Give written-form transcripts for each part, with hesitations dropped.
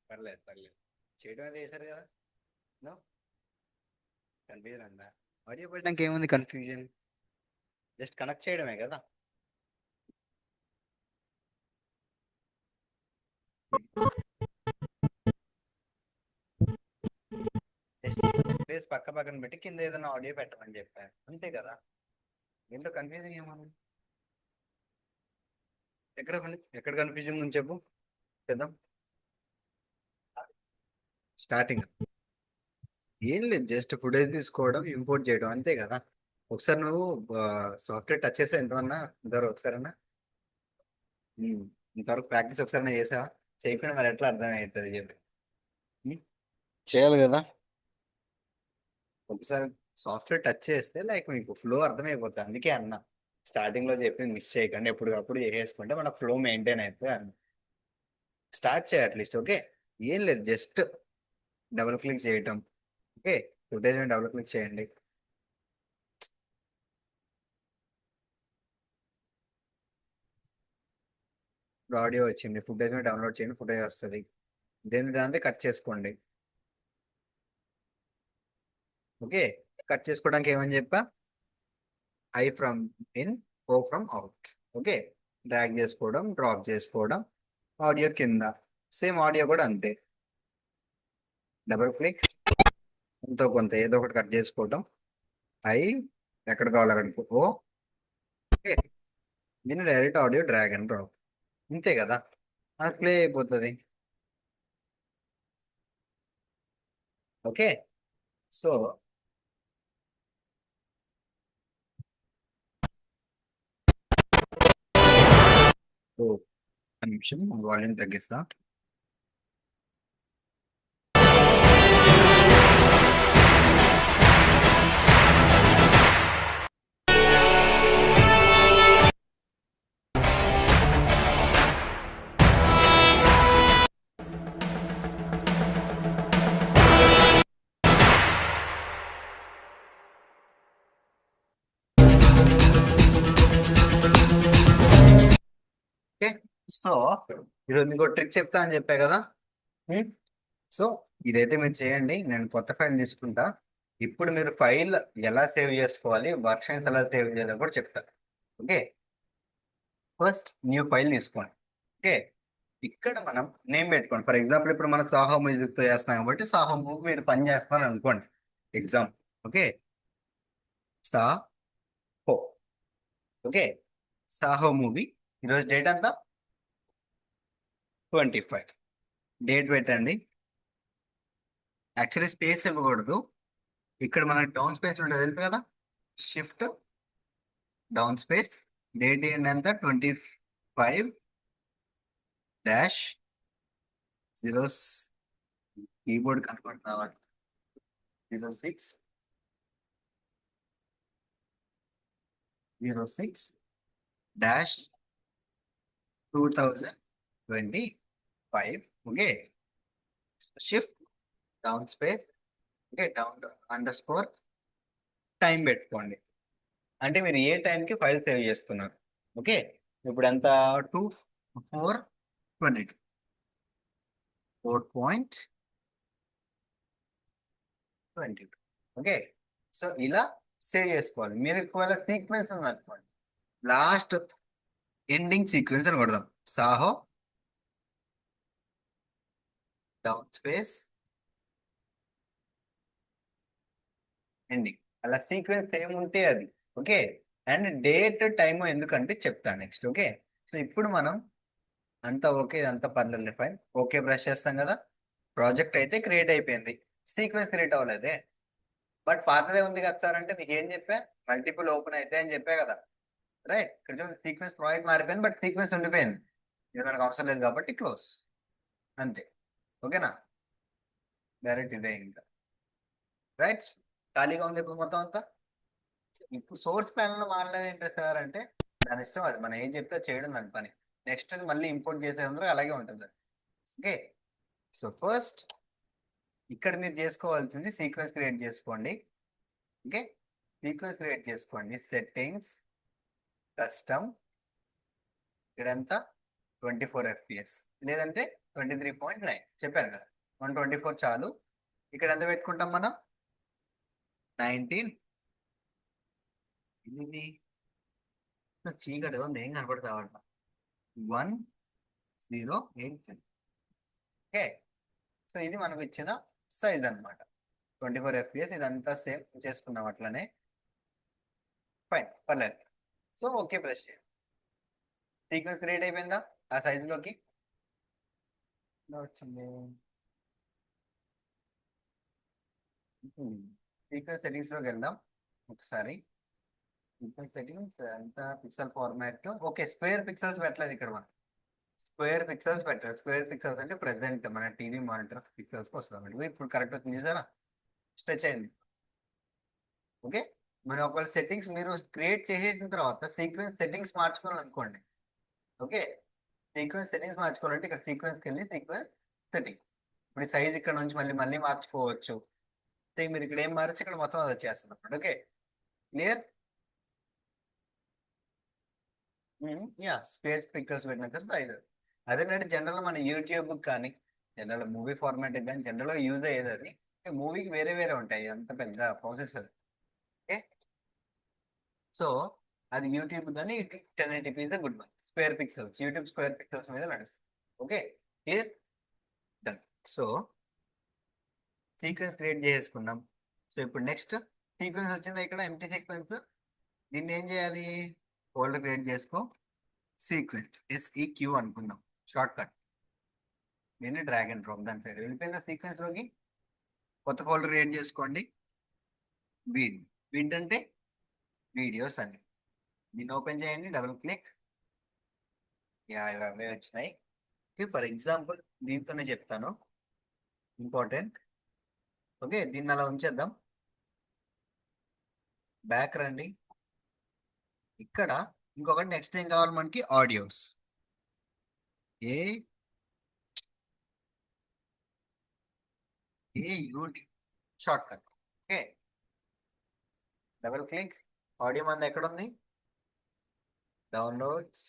పర్లేదు పర్లేదు. చేయడం అయితే చేశారు కదా. నో కన్ఫ్యూజన్ అందా? ఆడియో పెట్టడానికి ఏముంది కన్ఫ్యూజన్? జస్ట్ కనెక్ట్ చేయడమే కదా. జస్ట్ ప్లేస్ పక్క పక్కన పెట్టి కింద ఏదైనా ఆడియో పెట్టమని చెప్పాను అంతే కదా. దీంట్లో కన్ఫ్యూజన్ ఏముంది? ఎక్కడ కన్ఫ్యూజన్ ఉంది చెప్పు చేద్దాం. స్టార్టింగ్ ఏం లేదు, జస్ట్ ఫుటేజ్ తీసుకోవడం ఇంపోర్ట్ చేయడం అంతే కదా. ఒకసారి నువ్వు సాఫ్ట్వేర్ టచ్ చేసా ఎంతమన్నా ఇంతవరకు ఒకసారన్నా? ఉమ్, ఇంతవరకు ప్రాక్టీస్ ఒకసారి చేసావా? చేయకుండా మరి ఎట్లా అర్థమవుతుంది చెప్పి. ఉమ్, చేయాలి కదా. ఒకసారి సాఫ్ట్వేర్ టచ్ చేస్తే లైక్ మీకు ఫ్లో అర్థమైపోతుంది. అందుకే అన్న స్టార్టింగ్ లో చెప్పింది మిస్ చేయకండి, ఎప్పటికప్పుడు చేసేసుకుంటే మన ఫ్లో మెయింటైన్ అవుతుంది అన్న. స్టార్ట్ చేయ అట్లీస్ట్. ఓకే, ఏం లేదు, జస్ట్ డబుల్ క్లిక్ చేయటం. ఓకే, ఫుటేజ్ డబుల్ క్లిక్ చేయండి. ఇప్పుడు ఆడియో వచ్చింది, ఫుటేజ్ డౌన్లోడ్ చేయండి, ఫుటేజ్ వస్తుంది. దేని దాన్ని కట్ చేసుకోండి. ఓకే, కట్ చేసుకోవడానికి ఏమని చెప్పా? I from in, O from out. Okay, drag చేసుకోవడం, డ్రాప్ చేసుకోవడం. ఆడియో కింద సేమ్ ఆడియో కూడా అంతే. డబుల్ క్లిక్, ఎంతో కొంత ఏదో ఒకటి కట్ చేసుకోవటం. ఐ ఎక్కడ కావాలి అక్కడికి, ఓ. ఓకే, దీన్ని direct audio drag and drop. అంతే కదా, అది ప్లే అయిపోతుంది. ఓకే, సో ఒక నిమిషం వాల్యూమ్ తగ్గిస్తా. ఓకే, సో ఈరోజు మీకు ట్రిక్ చెప్తా అని చెప్పా కదా. సో ఇదైతే మీరు చేయండి, నేను కొత్త ఫైల్ తీసుకుంటా. ఇప్పుడు మీరు ఫైల్ ఎలా సేవ్ చేసుకోవాలి, వర్షన్స్ ఎలా సేవ్ చేయాలో కూడా చెప్తా. ఓకే, ఫస్ట్ న్యూ ఫైల్ తీసుకోండి. ఓకే, ఇక్కడ మనం నేమ్ పెట్టుకోండి. ఫర్ ఎగ్జాంపుల్ ఇప్పుడు మనం సాహో మ్యూజిక్ తో చేస్తున్నాం కాబట్టి సాహో మూవీ మీరు పని చేస్తున్నారు అనుకోండి. ఎగ్జామ్. ఓకే, సా హో. Okay, Saaho movie. ఈరోజు డేట్ అంతా 25. డేట్ పెట్టండి. యాక్చువల్లీ స్పేస్ ఇవ్వకూడదు. ఇక్కడ మనకి డౌన్ స్పేస్ ఉంటుంది తెలుసు కదా. Shift down space. డేట్ ఏంటంటే 25-0. కీబోర్డ్ కనపడుతున్నా 06-2025. Okay, shift down space. Okay, down underscore time పెట్టుకోండి. అంటే మీరు ఏ టైంకి ఫైల్ సేవ్ చేస్తున్నారు. ఓకే, ఇప్పుడు ఎంత? 2/4/22. 4.22. ఓకే, సో ఇలా సేవ్ చేసుకోవాలి. మీరు ఒకవేళ సీక్వెన్స్ ఉందనుకోండి, లాస్ట్ ఎండింగ్ సీక్వెన్స్ అని కొడదాం. Saaho down space ending. అలా సీక్వెన్స్ ఏముంటే అది. ఓకే, అండ్ డేట్ టైమ్ ఎందుకంటే చెప్తాను నెక్స్ట్. ఓకే, సో ఇప్పుడు మనం అంతా ఓకే, అంతా పర్లేదు ఫైన్. ఓకే, బ్రష్ చేస్తాం కదా. ప్రాజెక్ట్ అయితే క్రియేట్ అయిపోయింది, సీక్వెన్స్ క్రియేట్ అవ్వలేదే. బట్ పాతదే ఉంది కదా సార్ అంటే మీకు ఏం చెప్పా? మల్టిపుల్ ఓపెన్ అయితే అని చెప్పా కదా. రైట్, ఇక్కడ సీక్వెన్స్ ప్రాజెక్ట్ మారిపోయింది బట్ సీక్వెన్స్ ఉండిపోయింది. ఇది మనకు అవసరం లేదు కాబట్టి క్లోజ్. అంతే. ఓకేనా, డైరెక్ట్ ఇదే ఇంకా. రైట్, ఖాళీగా ఉంది ఇప్పుడు మొత్తం అంతా. ఇప్పుడు సోర్స్ ప్యానల్ మారలేదు ఏంటి సార్ అంటే దాని ఇష్టం, అది మనం ఏం చెప్తే చేయడం దాని పని. నెక్స్ట్ మళ్ళీ ఇంపోర్ట్ చేసేందుకు అలాగే ఉంటుంది. ఓకే, సో ఫస్ట్ ఇక్కడ మీరు చేసుకోవాల్సింది సీక్వెన్స్ క్రియేట్ చేసుకోండి. ఓకే, సీక్వెన్స్ క్రియేట్ చేసుకోండి. సెట్టింగ్స్, కస్టమ్, ఇక్కడంతా 24 FPS. లేదంటే 23.9 చెప్పాను కదా. 124 చాలు. ఇక్కడ ఎంత పెట్టుకుంటాం మనం? 19. ఇది చీకటి ఉంది, ఏం కనపడతావంట. 1083. ఓకే, సో ఇది మనకు ఇచ్చిన సైజ్ అన్నమాట. 24 FPS, ఇదంతా సేమ్ చేసుకుందాం అట్లనే. ఫైన్, పర్లేదు. సో ఓకే ప్రెస్ చేయండి. సీక్వెన్స్ క్రియేట్ అయిపోయిందా ఆ సైజులోకి? ఇలా వచ్చింది. సీక్వెన్స్ సెట్టింగ్స్లోకి వెళ్దాం ఒకసారి. సీక్వెన్స్ సెట్టింగ్స్ అంతా pixel format. Okay, square pixels పెట్టలేదు ఇక్కడ మనం. స్క్వేర్ పిక్సెల్స్ పెట్టారు. స్క్వేర్ పిక్సెల్స్ అంటే ప్రెసెంట్ మన టీవీ మానిటర్ పిక్సెల్స్ వస్తుంది. ఇప్పుడు కరెక్ట్ వచ్చింది చూసారా, స్ట్రెచ్ అయింది. ఓకే, మరి ఒకవేళ సెట్టింగ్స్ మీరు క్రియేట్ చేసేసిన తర్వాత సీక్వెన్స్ సెట్టింగ్స్ మార్చుకోవాలనుకోండి. ఓకే, సీక్వెన్స్ సెట్టింగ్స్ మార్చుకోవాలంటే ఇక్కడ సీక్వెన్స్కి వెళ్ళి సీక్వెన్స్ సెట్టింగ్. ఇప్పుడు సైజ్ ఇక్కడ నుంచి మళ్ళీ మళ్ళీ మార్చుకోవచ్చు. సో మీరు ఇక్కడ ఏం మారిస్తే ఇక్కడ మొత్తం అది వచ్చేస్తుంది అన్నమాట. Okay, clear. Yeah, space pictures పెట్టినాక సైజ్. అదేంటంటే జనరల్ మన యూట్యూబ్ కానీ జనరల్ మూవీ ఫార్మాట్ కానీ జనరల్గా యూజ్ అయ్యేది అది. మూవీకి వేరే వేరే ఉంటాయి, అంత పెద్ద ప్రాసెసర్. ఓకే, సో అది యూట్యూబ్ కానీ 1080p is good one. Square pixels, YouTube square pixels మీద నడుస్తుంది. Okay, clear, done. So sequence create చేసుకున్నాం. సో ఇప్పుడు నెక్స్ట్ సీక్వెన్స్ వచ్చింది ఇక్కడ, ఎంటీ సీక్వెన్స్. దీన్ని ఏం చేయాలి? ఫోల్డర్ క్రియేట్ చేసుకో, సీక్వెన్స్ SEQ అనుకుందాం షార్ట్ కట్. దీన్ని డ్రాగ్ అండ్ డ్రాప్, దాని సైడ్ వెళ్ళిపోయింది సీక్వెన్స్ లోకి. కొత్త ఫోల్డర్ క్రియేట్ చేసుకోండి. విడ్, విడ్ అంటే వీడియోస్ అండి. దీన్ని ఓపెన్ చేయండి, డబుల్ క్లిక్. యా, ఇవన్నీ వచ్చినాయి. ఫర్ ఎగ్జాంపుల్ దీంతోనే చెప్తాను, ఇంపార్టెంట్. ఓకే, దీన్ని అలా ఉంచేద్దాం. బ్యాక్ రండి. ఇక్కడ ఇంకొకటి నెక్స్ట్ ఏం కావాలి మనకి? ఆడియోస్. ఏ AUD short cut. Okay, double click. Audio మంది ఎక్కడ ఉంది? డౌన్లోడ్స్.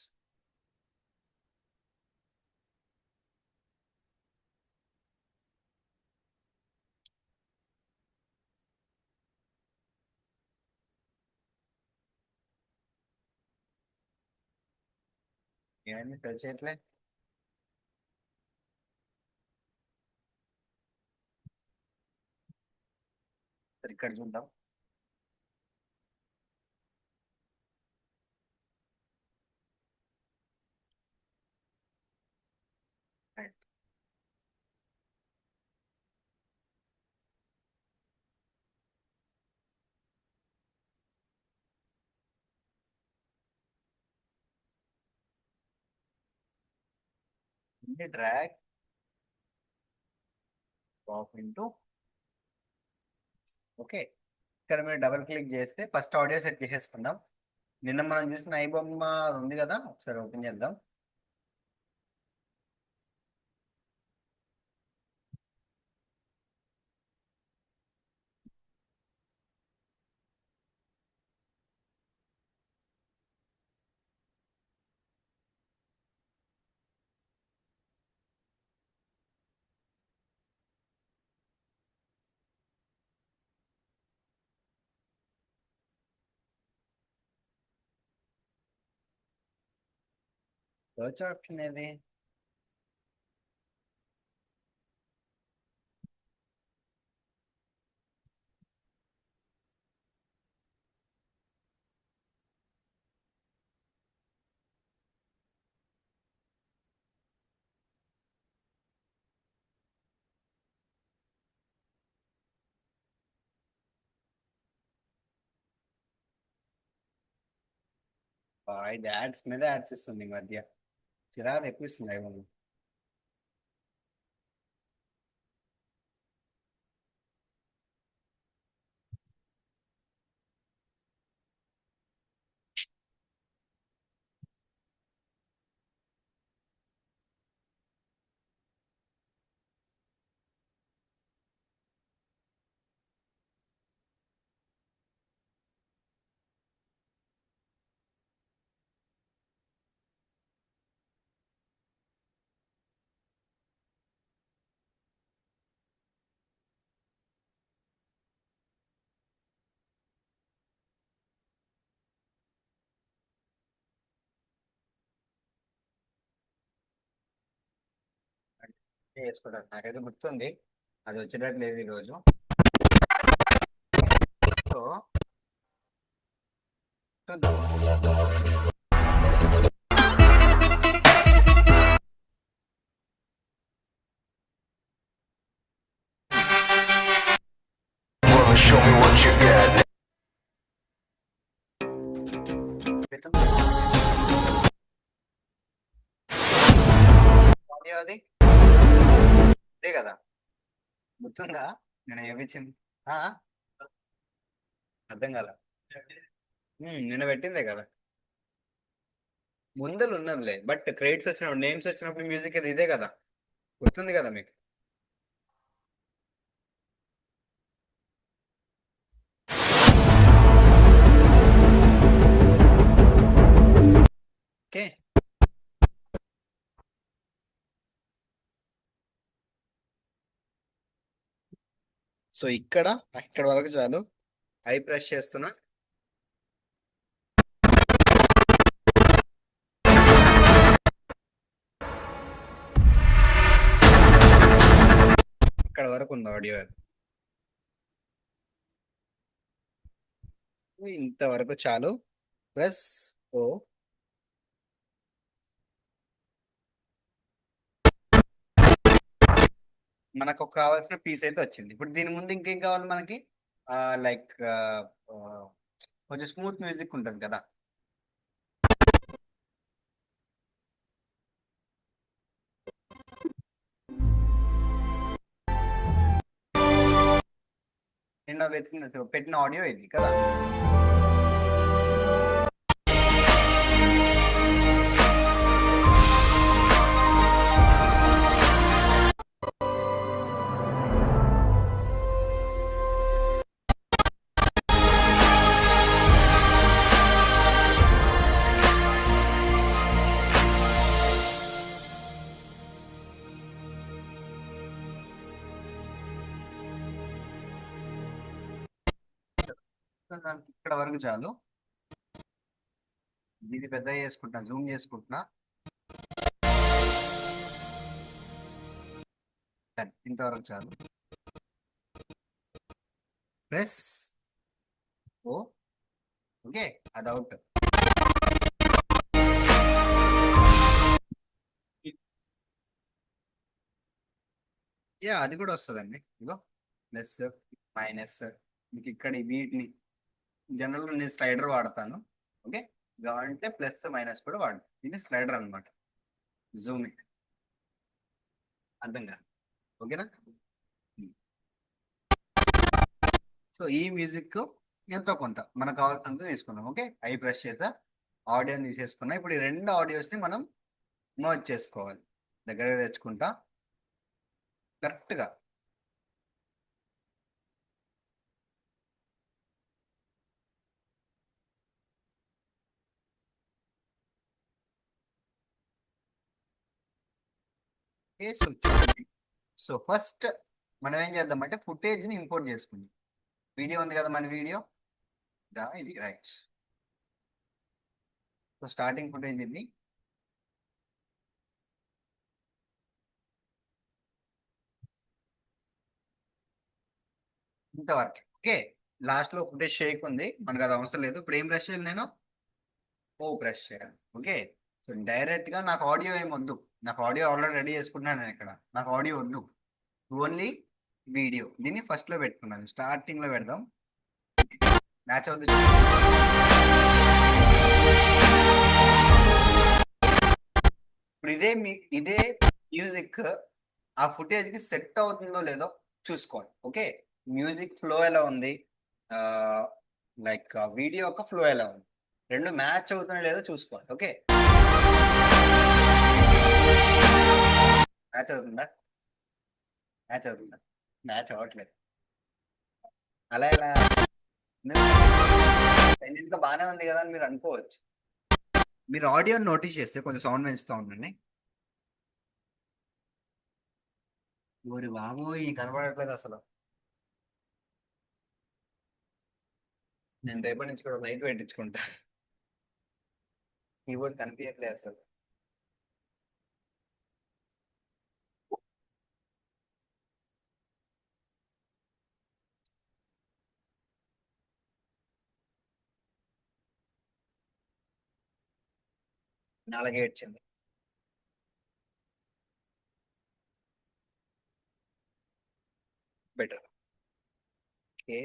ఏమైంది సెర్చ్ చేయట్లే? సరే, ఇక్కడ చూద్దాం. Drag drop into. ఓకే, ఇక్కడ మీరు డబుల్ క్లిక్ చేస్తే ఫస్ట్ ఆడియో సెట్ చేసేసుకుందాం. నిన్న మనం చూసిన ఐ బొమ్మ అది ఉంది కదా, ఒకసారి ఓపెన్ చేద్దాం. సర్చ్ ఆప్షన్ ఏది? ఇది యాడ్స్ మీద యాడ్స్ ఇస్తుంది ఈ మధ్య, చిరాకు తెప్పిస్తుంది ఐ బొమ్మ. చేసుకుంటాను, నాకైతే గుర్తుంది, అది వచ్చేటట్టు లేదు ఈరోజు. సో చూద్దాం. Show me what you got. అది అదే కదా, గుర్తుందా నేను ఏమిచ్చింది? అర్థం కాల. నిన్న పెట్టిందే కదా, ముందర ఉన్నదిలే, బట్ క్రెడిట్స్ వచ్చినప్పుడు, నేమ్స్ వచ్చినప్పుడు మ్యూజిక్ అది ఇదే కదా, గుర్తుంది కదా మీకు? ఓకే. సో ఇక్కడ వరకు చాలు. ఐ ప్రెస్ చేస్తున్నా. ఇక్కడ వరకు ఉంది ఆడియో, ఇంతవరకు చాలు. ప్లస్ ఓ, మనకు కావాల్సిన పీస్ అయితే వచ్చింది. ఇప్పుడు దీని ముందు ఇంకేం కావాలి మనకి? లైక్ కొంచెం స్మూత్ మ్యూజిక్ ఉంటుంది కదా. నిన్న వెతికిన పెట్టిన ఆడియో ఇది కదా. ఇక్కడ వరకు చాలు. ఇది పెద్ద చేసుకుంటున్నా, జూమ్ చేసుకుంటున్నా. ఇంతవరకు చాలు. ప్లస్ ఓ, ఓకే, అది అవుట్. అది కూడా వస్తుందండి. ఇగో ప్లస్ మైనస్, మీకు ఇక్కడ వీటిని జనరల్గా నేను స్లైడర్ వాడతాను. ఓకే, కావాలంటే ప్లస్ మైనస్ కూడా వాడు. ఇది స్లైడర్ అనమాట, జూమ్ ఇన్. అర్థం కాదు, ఓకేనా? సో ఈ మ్యూజిక్ ఎంతో కొంత మనకు కావాల్సినంత తీసుకుందాం. ఓకే, ఐ ప్రెస్ చేసా, ఆడియోని తీసేసుకున్నా. ఇప్పుడు ఈ రెండు ఆడియోస్ని మనం మర్జ్ చేసుకోవాలి. దగ్గర తెచ్చుకుంటా కరెక్ట్గా. సో ఫస్ట్ మనం ఏం చేద్దామంటే ఫుటేజ్ని ఇంపోర్ట్ చేసుకుందాం. వీడియో ఉంది కదా మన వీడియో, ఇది రైట్. సో స్టార్టింగ్ ఫుటేజ్ ఇది. ఇంతవరకు ఓకే. లాస్ట్ లో ఫుటేజ్ షేక్ ఉంది, మనకు అది అవసరం లేదు. ఇప్పుడు ఏం బ్రష్ చేయాలి నేను? ఓ బ్రష్ చేయాలి. ఓకే, సో డైరెక్ట్ గా నాకు ఆడియో ఏం వద్దు, నాకు ఆడియో ఆల్రెడీ రెడీ చేసుకుంటున్నాను నేను ఇక్కడ. నాకు ఆడియో వద్దు, ఓన్లీ వీడియో. దీన్ని ఫస్ట్ లో పెట్టుకున్నాను, స్టార్టింగ్ లో పెడదాం. మ్యాచ్ అవుతుంది. ఇప్పుడు ఇదే మ్యూజిక్ ఆ ఫుటేజ్ కి సెట్ అవుతుందో లేదో చూసుకోండి. ఓకే, మ్యూజిక్ ఫ్లో ఎలా ఉంది, లైక్ వీడియో యొక్క ఫ్లో ఎలా ఉంది, రెండు మ్యాచ్ అవుతుందో లేదో చూసుకోండి. ఓకే, మ్యాచ్ అవుతుందా? మ్యాచ్ అవుతుందా? మ్యాచ్ అవ్వట్లేదు. అలా ఎలా? ఇంకా బాగానే ఉంది కదా అని మీరు అనుకోవచ్చు. మీరు ఆడియో నోటీస్ చేస్తే కొంచెం సౌండ్ పెంచుతూ ఉండండి. ఓరి బాబోయ్, కనబడట్లేదు అసలు. నేను రేపటి నుంచి కూడా లైట్ పెట్టించుకుంటా, కీబోర్డ్ కనిపించట్లేదు అసలు. అలాగే ఏడ్చింది. బెటర్. ఓకే.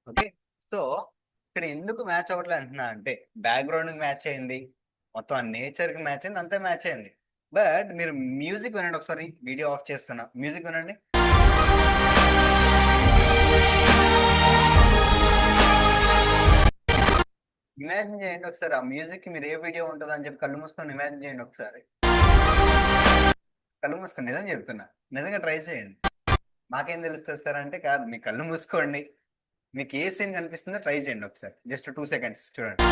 ఓకే. సో ఇక్కడ ఎందుకు మ్యాచ్ అవ్వట్లే అంటున్నా అంటే బ్యాక్గ్రౌండ్ మ్యాచ్ అయింది, మొత్తం ఆ నేచర్ కి మ్యాచ్ అయింది, అంతా మ్యాచ్ అయింది. బట్ మీరు మ్యూజిక్ వినండి ఒకసారి, వీడియో ఆఫ్ చేస్తున్నా, మ్యూజిక్ వినండి. ఇమాజిన్ చేయండి ఒకసారి ఆ మ్యూజిక్ కి మీరు ఏ వీడియో ఉంటుంది అని చెప్పి కళ్ళు మూసుకొని ఇమాజిన్ చేయండి ఒకసారి. కళ్ళు మూసుకొని నిజం చెప్తున్నా, నిజంగా ట్రై చేయండి. మాకేం తెలుస్తుంది సార్ అంటే కాదు, మీ కళ్ళు మూసుకోండి, మీకు ఏ సీన్ కనిపిస్తుందో ట్రై చేయండి ఒకసారి, జస్ట్ 2 seconds చూడండి.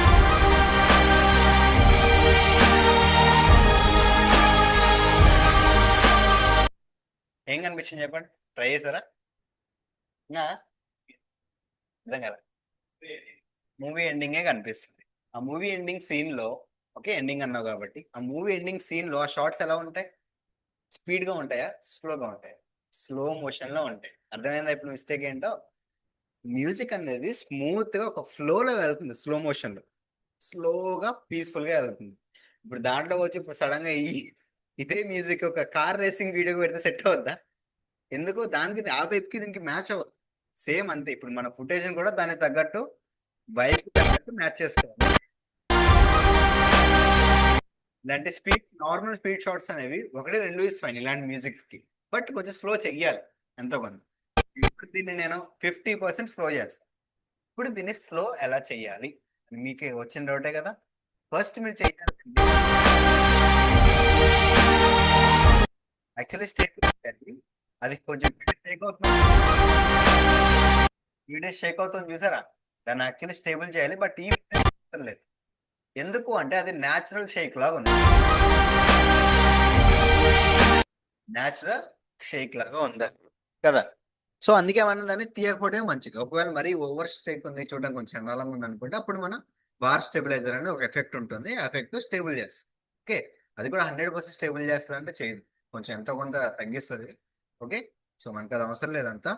ఏం కనిపించింది చెప్పండి, ట్రై చేశారా? నా అర్థం కదా, మూవీ ఎండింగే కనిపిస్తుంది. ఆ మూవీ ఎండింగ్ సీన్ లో, ఓకే ఎండింగ్ అన్నావు కాబట్టి, ఆ మూవీ ఎండింగ్ సీన్ లో ఆ షార్ట్స్ ఎలా ఉంటాయి? స్పీడ్ గా ఉంటాయా, స్లోగా ఉంటాయా? స్లో మోషన్ లో ఉంటాయి. అర్థమైందా ఇప్పుడు మిస్టేక్ ఏంటో? మ్యూజిక్ అనేది స్మూత్ గా ఒక ఫ్లో లో వెళ్తుంది, స్లో మోషన్ లో స్లోగా పీస్ఫుల్ గా వెళ్తుంది. ఇప్పుడు దాంట్లో వచ్చి ఇప్పుడు సడన్ గా ఇదే మ్యూజిక్ ఒక కార్ రేసింగ్ వీడియో పెడితే సెట్ అవుద్దా? ఎందుకు దానికి ఆ వైపు కి దీనికి మ్యాచ్ అవ్వదు. సేమ్ అంతే, ఇప్పుడు మన ఫుటేజ్ కూడా దానికి తగ్గట్టు వైపు తగ్గట్టు మ్యాచ్ చేసుకోవాలి. ఇలాంటి స్పీడ్, నార్మల్ స్పీడ్ షాట్స్ అనేవి ఒకటి రెండు ఇస్ ఫైన్ ఇలాంటి మ్యూజిక్ కి, బట్ కొంచెం స్లో చెయ్యాలి ఎంతో కొంత. ఇప్పుడు దీన్ని నేను 50% స్లో చేస్తాను. ఇప్పుడు దీన్ని స్లో ఎలా చెయ్యాలి, మీకు వచ్చిన డౌటే కదా. ఫస్ట్ మీరు చేయాల్సింది యాక్చువల్లీ స్టేట్, అది కొంచెం షేక్ అవుతుంది, వీడియో షేక్ అవుతుంది చూసారా, దాన్ని యాక్చువల్లీ స్టేబుల్ చేయాలి, బట్ ఈ లేదు. ఎందుకు అంటే అది న్యాచురల్ షేక్ లాగా ఉంది, న్యాచురల్ షేక్ లాగా ఉంది కదా. సో అందుకే మనం దాన్ని తీయకపోతే మంచిది. ఒకవేళ మరీ ఓవర్ షేక్ ఉంది, చూడడానికి కొంచెం చండాలంగా ఉంది అనుకుంటే అప్పుడు మనం బార్ స్టెబిలైజర్ అనే ఒక ఎఫెక్ట్ ఉంటుంది, ఆ ఎఫెక్ట్ స్టేబుల్ చేస్తుంది. ఓకే, అది కూడా 100% స్టేబుల్ చేస్తుంది అంటే చేయదు, కొంచెం ఎంతో కొంత తగ్గిస్తుంది. ఓకే, సో మనకు అది అవసరం లేదంతా.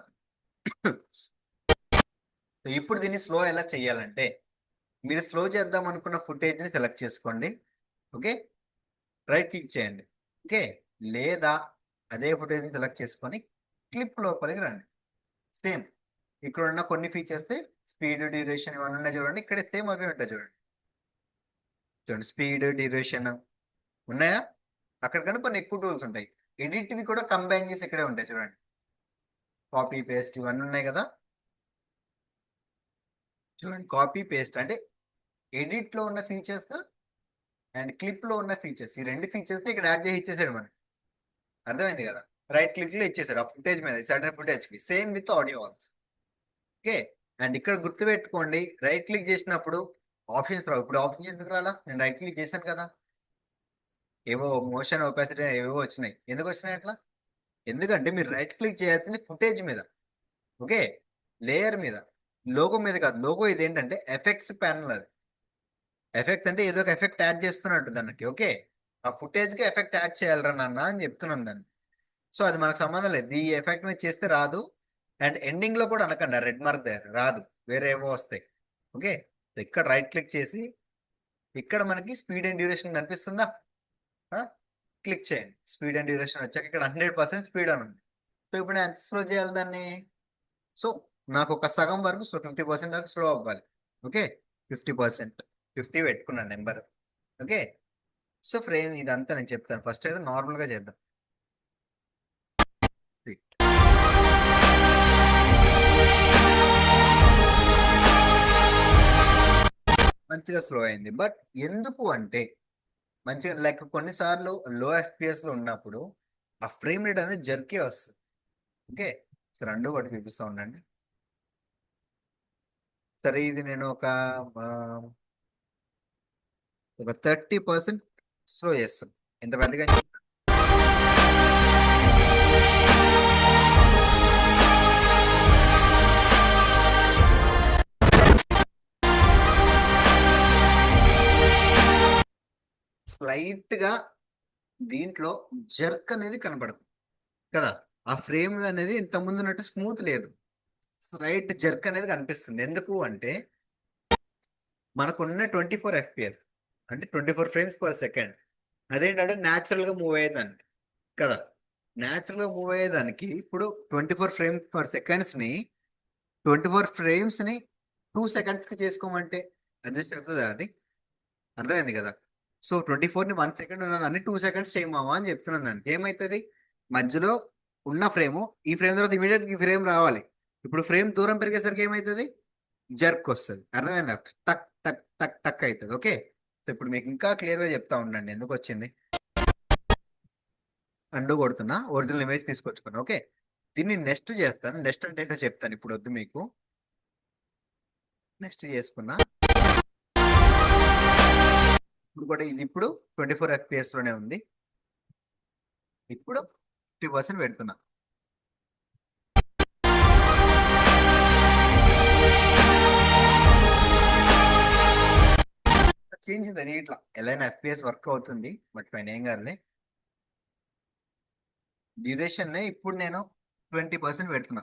సో ఇప్పుడు దీన్ని స్లో ఎలా చేయాలంటే, మీరు స్లో చేద్దాం అనుకున్న ఫుటేజ్ ని సెలెక్ట్ చేసుకోండి. ఓకే, రైట్ క్లిక్ చేయండి. ఓకే, లేదా అదే ఫుటేజ్ ని సెలెక్ట్ చేసుకొని క్లిప్ లోపలికి రండి. సేమ్ ఇక్కడ ఉన్న కొన్ని ఫీచర్స్, స్పీడ్, డ్యూరేషన్ ఇవన్నీ ఉన్నాయి చూడండి, ఇక్కడ సేమ్ అవే ఉంటాయి చూడండి. చూడండి స్పీడ్, డ్యూరేషన్ ఉన్నాయా? అక్కడ కన్నా కొన్ని ఎక్కువ టూల్స్ ఉంటాయి. ఎడిట్ వి కూడా కంబైన్ చేసి ఇక్కడే ఉంటాయి చూడండి. కాపీ పేస్ట్ ఇవన్నీ ఉన్నాయి కదా. చూడండి కాపీ పేస్ట్ అంటే ఎడిట్ లో ఉన్న ఫీచర్స్ అండ్ క్లిప్ లో ఉన్న ఫీచర్స్, ఈ రెండు ఫీచర్స్ ఇక్కడ యాడ్ చేసి ఇచ్చేసాడు మనకి. అర్థమైంది కదా. రైట్ క్లిక్ లో ఇచ్చేసాడు ఆ ఫుటేజ్ మీద, సడన్ ఫుటేజ్ కి same with audio also. Okay, and ఇక్కడ గుర్తుపెట్టుకోండి, రైట్ క్లిక్ చేసినప్పుడు ఆప్షన్స్ రావు. ఇప్పుడు ఆప్షన్స్ ఎందుకు రాలా? నేను రైట్ క్లిక్ చేశాను కదా, ఏవో మోషన్ ఒపాసిటీ ఏవో వచ్చినాయి. ఎందుకు వచ్చినాయి అట్లా? ఎందుకంటే మీరు రైట్ క్లిక్ చేయాల్సింది ఫుటేజ్ మీద, ఓకే, లేయర్ మీద, లోగో మీద కాదు. లోగో ఇది ఏంటంటే ఎఫెక్ట్స్ ప్యానల్, అది ఎఫెక్ట్స్ అంటే ఏదో ఒక ఎఫెక్ట్ యాడ్ చేస్తున్నట్టు దానికి. ఓకే, ఆ ఫుటేజ్ కి ఎఫెక్ట్ యాడ్ చేయాలరా నాన్న అని చెప్తున్నాను దాన్ని. సో అది మనకు సంబంధం లేదు, ఈ ఎఫెక్ట్ మీద చేస్తే రాదు. అండ్ ఎండింగ్ లో కూడా అనకండి రెడ్ మార్క్ దగ్గర రాదు, వేరే ఏవో వస్తాయి. ఓకే, ఇక్కడ రైట్ క్లిక్ చేసి ఇక్కడ మనకి స్పీడ్ అండ్ డ్యూరేషన్ కనిపిస్తుందా? క్లిక్ చేయండి, స్పీడ్ అండ్ డ్యూరేషన్ వచ్చాక ఇక్కడ 100% స్పీడ్ అని ఉంది. సో ఇప్పుడు నేను ఎంత స్లో చేయాలి దాన్ని? సో నాకు ఒక సగం వరకు, సో 50% దాకా స్లో అవ్వాలి. ఓకే, 50%, 50 పెట్టుకున్నాను నెంబర్. ఓకే, సో ఫ్రేమ్ ఇదంతా నేను చెప్తాను. ఫస్ట్ అయితే నార్మల్ గా చేద్దాం. మంచిగా స్లో అయింది, బట్ ఎందుకు అంటే మంచిగా లైక్ కొన్నిసార్లు లో FPS లో ఉన్నప్పుడు ఆ ఫ్రేమ్ రేట్ అనేది జర్కే వస్తుంది. ఓకే, సో రెండు ఒకటి చూపిస్తా ఉండండి. సరే ఇది నేను ఆ, ఒక 30% స్లో చేస్తాను. ఎంత పెద్దగా స్లైట్ గా దీంట్లో జర్క్ అనేది కనబడదు కదా. ఆ ఫ్రేమ్ అనేది ఇంత ముందు ఉన్నట్టు స్మూత్ లేదు, స్లైట్ జర్క్ అనేది కనిపిస్తుంది. ఎందుకు అంటే మనకున్న 24 FPS అంటే 24 frames per second. అదేంటంటే న్యాచురల్ గా మూవ్ అయ్యేదానికి కదా. న్యాచురల్ గా మూవ్ అయ్యేదానికి ఇప్పుడు 24 frames per seconds ని 24 frames ని 2 seconds కి చేసుకోమంటే అడ్జస్ట్ అవుతుందా అది? అర్థమైంది కదా. సో 24ని 1 సెకండ్ ఉన్నదాన్ని 2 seconds చేయమావా అని చెప్తున్నాను. దానికి ఏమవుతుంది, మధ్యలో ఉన్న ఫ్రేమ్ ఈ ఫ్రేమ్ తర్వాత ఇమీడియట్ ఈ ఫ్రేమ్ రావాలి. ఇప్పుడు ఫ్రేమ్ దూరం పెరిగేసరికి ఏమవుతుంది, జర్క్ వస్తుంది. అర్థమైందా? టక్ టక్ టక్ టక్ అవుతుంది. ఓకే, సో ఇప్పుడు మీకు ఇంకా క్లియర్ గా చెప్తా ఉండండి ఎందుకు వచ్చింది. అండు కొడుతున్నా, ఒరిజినల్ ఇమేజ్ తీసుకొచ్చుకున్నా. ఓకే, దీన్ని నెక్స్ట్ చేస్తాను. నెక్స్ట్ అంటే ఏంటో చెప్తాను, ఇప్పుడు వద్దు మీకు. నెక్స్ట్ చేసుకున్నా, ఇప్పుడు కూడా ఇది ఇప్పుడు 24 FPS లోనే ఉంది. ఇప్పుడు 50% పెడుతున్నా. చేంజ్ ఇది ఇట్లా ఎలా FPS వర్క్ అవుతుంది, బట్ పైన ఏం కాదులే. డ్యూరేషన్ ఇప్పుడు నేను 20% పెడుతున్నా.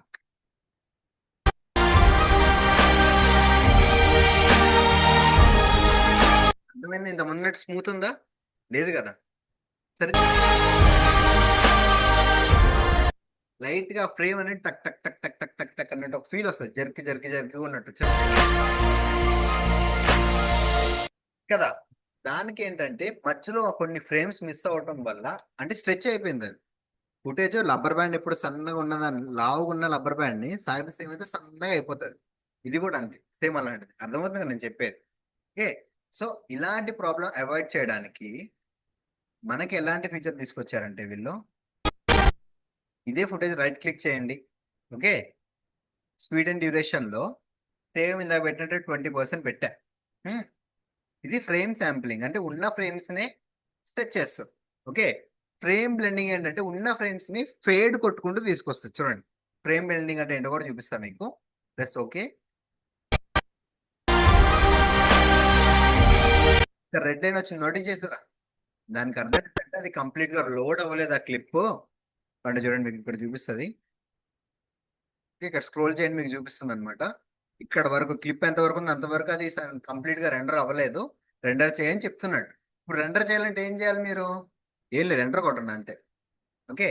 అర్థమైంది? ఇంత ముందు స్మూత్ ఉందా? లేదు కదా. సరే, లైట్ గా ఫ్రేమ్ అనేది టక్ టక్ టక్ టక్ టక్ టక్ టక్ అన్నట్టు ఒక ఫీల్ వస్తుంది, జర్కి జర్కి జర్కి ఉన్నట్టు కదా. దానికి ఏంటంటే మధ్యలో కొన్ని ఫ్రేమ్స్ మిస్ అవటం వల్ల అంటే స్ట్రెచ్ అయిపోయింది అది ఫుటేజ్. రబ్బర్ బ్యాండ్ ఎప్పుడు సన్నగా ఉన్నదాన్ని, లావుగా ఉన్న రబ్బర్ బ్యాండ్ ని సాగితే సేమ్ అయితే సన్నగా అయిపోతుంది. ఇది కూడా అంతే, సేమ్ అలాంటిది. అర్థమవుతుంది కదా నేను చెప్పేది. ఓకే, సో ఇలాంటి ప్రాబ్లం అవాయిడ్ చేయడానికి మనకి ఎలాంటి ఫీచర్ తీసుకొచ్చారంటే వీళ్ళు, ఇదే ఫుటేజ్ రైట్ క్లిక్ చేయండి. ఓకే, స్పీడ్ అండ్ డ్యూరేషన్ లో సేమ్ ఇందాక పెట్టినట్టు 20% పెట్టా. ఇది ఫ్రేమ్ శాంప్లింగ్ అంటే ఉన్న ఫ్రేమ్స్ నే స్ట్రెచ్ చేస్తారు. ఓకే, ఫ్రేమ్ బ్లెండింగ్ ఏంటంటే ఉన్న ఫ్రేమ్స్ ని ఫేడ్ కొట్టుకుంటూ తీసుకొస్తుంది. చూడండి, ఫ్రేమ్ బ్లెండింగ్ అంటే ఏంటో కూడా చూపిస్తాను మీకు. ప్లస్ ఓకే, రెడ్ లైన్ వచ్చింది, నోటీస్ చేస్తారా? దానికి అర్థం ఏంటంటే అది కంప్లీట్ గా లోడ్ అవ్వలేదు ఆ క్లిప్ అంటే. చూడండి మీకు ఇక్కడ చూపిస్తుంది, ఇక్కడ స్క్రోల్ చేయండి, మీకు చూపిస్తుంది అనమాట. ఇక్కడ వరకు క్లిప్ ఎంత వరకు ఉంది అంతవరకు అది కంప్లీట్ గా రెండర్ అవ్వలేదు, రెండర్ చేయని చెప్తున్నాడు. ఇప్పుడు రెండర్ చేయాలంటే ఏం చేయాలి మీరు? ఏం లేదు, ఎంటర్ కొట్టండి అంతే. ఓకే,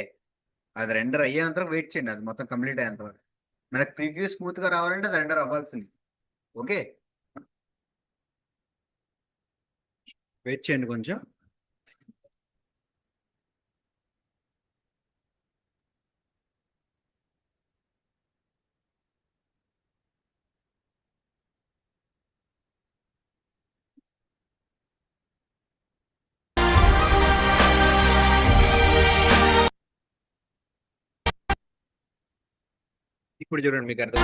అది రెండర్ అయ్యేంత వరకు వెయిట్ చేయండి, అది మొత్తం కంప్లీట్ అయ్యేంత వరకు. మనకి ప్రివ్యూ స్మూత్ గా రావాలంటే అది రెండర్ అవ్వాల్సింది. ఓకే, వెయిట్ చేయండి కొంచెం. ఇప్పుడు చూడండి మీకు అర్థం.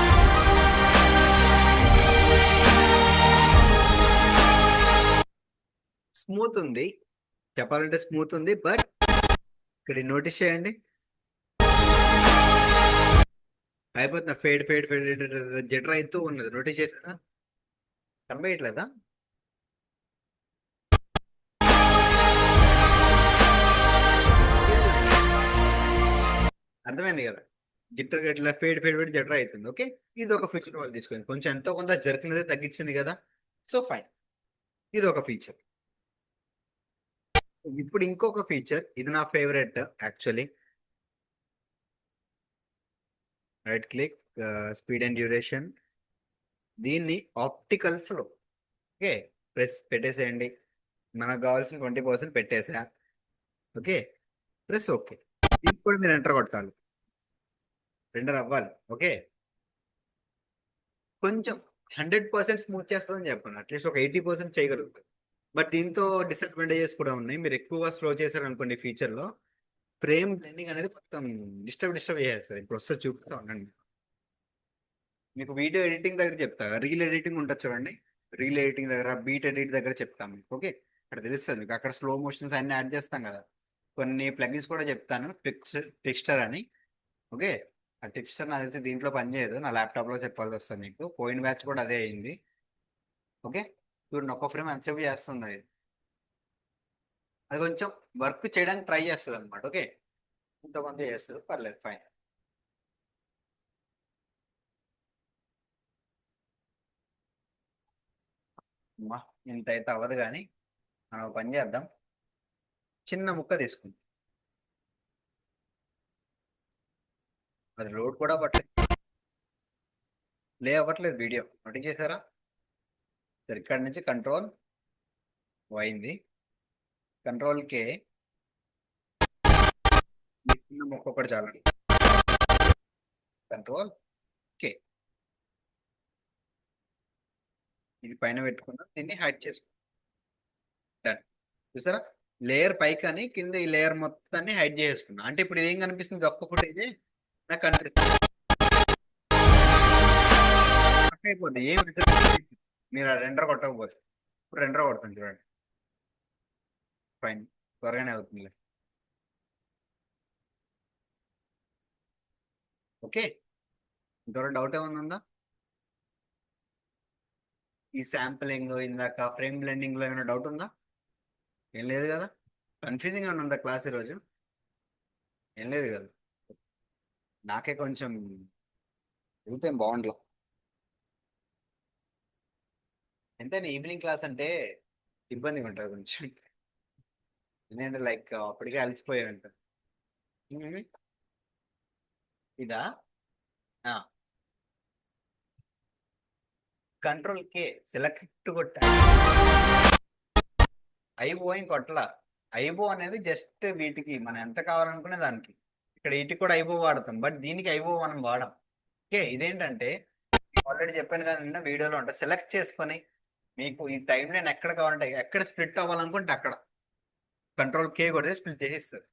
స్మూత్ ఉంది, చెప్పాలంటే స్మూత్ ఉంది, బట్ ఇక్కడ నోటీస్ చేయండి అయిపోతున్నా ఫేడ్ ఫేడ్ ఫేడ్ జెటర్ అవుతూ ఉన్నది. నోటీస్ చేసారా? కనబడట్లేదా? అర్థమైంది కదా, జిట్టర్ ఇట్లా ఫేడ్ ఫేడ్ ఫేడ్ జెటర్ అవుతుంది. ఓకే, ఇది ఒక ఫీచర్ వాళ్ళు తీసుకుంది, కొంచెం ఎంతో కొంత జరిగినదే తగ్గించింది కదా. సో ఫైన్, ఇది ఒక ఫీచర్. ఇప్పుడు ఇంకొక ఫీచర్, ఇది నా favourite actually. Right click, speed and duration, దీన్ని ఆప్టికల్ ఫ్లో. ఓకే, ప్రెస్ పెట్టేసేయండి. మనకు కావాల్సిన 20% పెట్టేసా. Okay, press okay. ఇప్పుడు మీరు ఎంటర్ కొట్టాలి, రెండర్ అవ్వాలి. ఓకే, కొంచెం 100% స్మూత్ చేస్తుందని చెప్పండి, అట్లీస్ట్ ఒక 80% చేయగలుగుతుంది. బట్ దీంతో డిసడ్వాంటేజెస్ కూడా ఉన్నాయి. మీరు ఎక్కువగా స్లో చేశారనుకోండి ఫీచర్లో, ఫ్రేమ్ బ్లెండింగ్ అనేది మొత్తం డిస్టర్బ్ చేసేస్తారు. ఇప్పుడు వస్తే చూపిస్తా ఉండండి. మీకు వీడియో ఎడిటింగ్ దగ్గర చెప్తా, రీల్ ఎడిటింగ్ ఉంటుంది చూడండి, రీల్ ఎడిటింగ్ దగ్గర, బీట్ ఎడిట్ దగ్గర చెప్తాం మీకు. ఓకే, అక్కడ తెలుస్తుంది మీకు. అక్కడ స్లో మోషన్స్ అన్ని యాడ్ చేస్తాం కదా. కొన్ని ప్లగిన్స్ కూడా చెప్తాను, టెక్స్చర్ అని. ఓకే, ఆ టెక్స్చర్ నాకు తెలిసి దీంట్లో పనిచేయదు, నా ల్యాప్టాప్లో చెప్పాల్సి వస్తుంది మీకు. పోయిన బ్యాచ్ కూడా అదే అయింది. ఓకే, చూడండి ఒక్క ఫ్రేమ్ ఎంతసేపు చేస్తుంది అది. అది కొంచెం వర్క్ చేయడానికి ట్రై చేస్తుంది అనమాట. ఓకే, ఇంతమంది చేస్తారు, పర్లేదు, ఫైన్. అమ్మా, ఇంత అయితే అవ్వదు కానీ మనం ఒక పని చేద్దాం. చిన్న ముక్క తీసుకుందాం. అది లోడ్ కూడా అవ్వట్లేదు, ప్లే అవ్వట్లేదు వీడియో. నోటీస్ చేశారా? సరే, ఇక్కడ నుంచి కంట్రోల్ అయింది. కంట్రోల్ కే, చిన్న ముక్క ఒకటి చాలండి. కంట్రోల్ కే, ఇది పైన పెట్టుకుందాం, దీన్ని హైడ్ చేసుకుందాం. Done. చూసారా? లేయర్ పైకి అని కింద ఈ లేయర్ మొత్తాన్ని హైడ్ చేసుకున్నా. అంటే ఇప్పుడు ఇది ఏం కనిపిస్తుంది? ఒక్కొక్కటి ఇది నాకు కనిపిస్తుంది. అయిపోద్ది ఏం మీరు రెండర్ కొట్టకపోతే. ఇప్పుడు రెండర్ కొడతాను చూడండి. ఫైన్, త్వరగానే అవుతుంది. ఓకే, ఇంతవరకు డౌట్ ఏమైనా ఉందా? ఈ శాంప్లింగ్ ఇందాక ఫ్రేమ్ బ్లెండింగ్ లో ఏమైనా డౌట్ ఉందా? ఏం లేదు కదా? కన్ఫ్యూజింగ్ ఏమైనా ఉందా క్లాస్ ఈరోజు? ఏం లేదు కదా? నాకే కొంచెం అయితే బాగుండదు. ఎంతైనా ఈవినింగ్ క్లాస్ అంటే ఇబ్బందిగా ఉంటుంది కొంచెం. నేను లైక్ అప్పటికే అలసిపోయి ఉంటాను. ఇదా? కంట్రోల్ కే, సెలెక్ట్ కొట్టా. ఐబో ఏం కొట్టలా. ఐబో అనేది జస్ట్ వీటికి మనం ఎంత కావాలనుకునే దానికి. ఇక్కడ వీటికి కూడా ఐబో వాడతాం, బట్ దీనికి ఐబో మనం వాడం. ఓకే, ఇదేంటంటే ఆల్రెడీ చెప్పాను కదా నిన్న వీడియోలో ఉంటా, సెలెక్ట్ చేసుకొని మీకు ఈ టైం లైన్ ఎక్కడ కావాలంటే ఎక్కడ స్ప్లిట్ అవ్వాలనుకుంటే అక్కడ కంట్రోల్ కే కొడితే స్ప్లిట్ చేసేస్తారు.